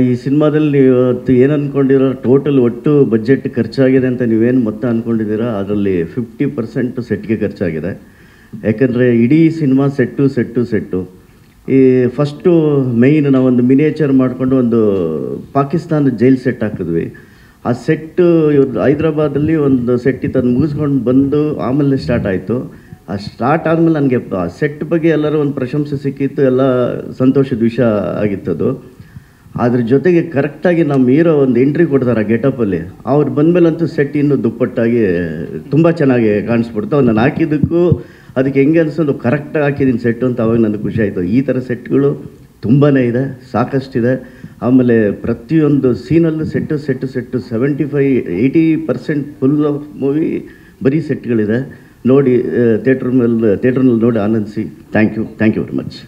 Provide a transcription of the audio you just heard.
ಈ ಸಿನಿಮಾದಲ್ಲಿ ನೀವು ಇವತ್ತು ಏನು ಅಂದ್ಕೊಂಡಿರೋ ಟೋಟಲ್ ಒಟ್ಟು ಬಜೆಟ್ ಖರ್ಚಾಗಿದೆ ಅಂತ ನೀವೇನು ಮೊತ್ತ ಅಂದ್ಕೊಂಡಿದ್ದೀರಾ ಅದರಲ್ಲಿ 50% ಸೆಟ್ಗೆ ಖರ್ಚಾಗಿದೆ. ಯಾಕಂದರೆ ಇಡೀ ಸಿನಿಮಾ ಸೆಟ್ಟು ಈ ಫಸ್ಟು ಮೇಯ್ನ್ ನಾವೊಂದು ಮಿನಿಯೇಚರ್ ಮಾಡಿಕೊಂಡು ಒಂದು ಪಾಕಿಸ್ತಾನದ ಜೈಲ್ ಸೆಟ್ ಹಾಕಿದ್ವಿ. ಆ ಸೆಟ್ಟು ಇವತ್ತು ಹೈದ್ರಾಬಾದಲ್ಲಿ ಒಂದು ಸೆಟ್ ಇತ್ತು, ಮುಗಿಸ್ಕೊಂಡು ಬಂದು ಆಮೇಲೆ ಸ್ಟಾರ್ಟ್ ಆಯಿತು. ಆ ಸ್ಟಾರ್ಟ್ ಆದಮೇಲೆ ನನಗೆ ಆ ಸೆಟ್ ಬಗ್ಗೆ ಎಲ್ಲರೂ ಒಂದು ಪ್ರಶಂಸೆ ಸಿಕ್ಕಿತ್ತು, ಎಲ್ಲ ಸಂತೋಷದ ವಿಷಯ ಆಗಿತ್ತದು. ಅದ್ರ ಜೊತೆಗೆ ಕರೆಕ್ಟಾಗಿ ನಮ್ಮ ಹೀರೋ ಒಂದು ಎಂಟ್ರಿ ಕೊಡ್ತಾರೆ ಆ ಗೆಟಪ್ಪಲ್ಲಿ. ಅವ್ರು ಬಂದಮೇಲಂತೂ ಸೆಟ್ ಇನ್ನೂ ದುಪ್ಪಟ್ಟಾಗಿ ತುಂಬ ಚೆನ್ನಾಗಿ ಕಾಣಿಸ್ಬಿಡ್ತು. ನಾನು ಹಾಕಿದ್ದಕ್ಕೂ ಅದಕ್ಕೆ ಹೆಂಗೆ ಅನಿಸೋದು ಕರೆಕ್ಟಾಗಿ ಹಾಕಿದ್ದೀನಿ ಸೆಟ್ಟು ಅಂತ ಅವಾಗ ನನಗೆ ಖುಷಿ ಆಯಿತು. ಈ ಥರ ಸೆಟ್ಗಳು ತುಂಬಾ ಇದೆ, ಸಾಕಷ್ಟಿದೆ. ಆಮೇಲೆ ಪ್ರತಿಯೊಂದು ಸೀನಲ್ಲೂ ಸೆಟ್ಟು 75-80% ಫುಲ್ ಆಫ್ ಮೂವಿ ಬರೀ ಸೆಟ್ಗಳಿದೆ. ನೋಡಿ ಥಿಯೇಟ್ರ್ನಲ್ಲಿ ನೋಡಿ ಆನಂದಿಸಿ. Thank you very much.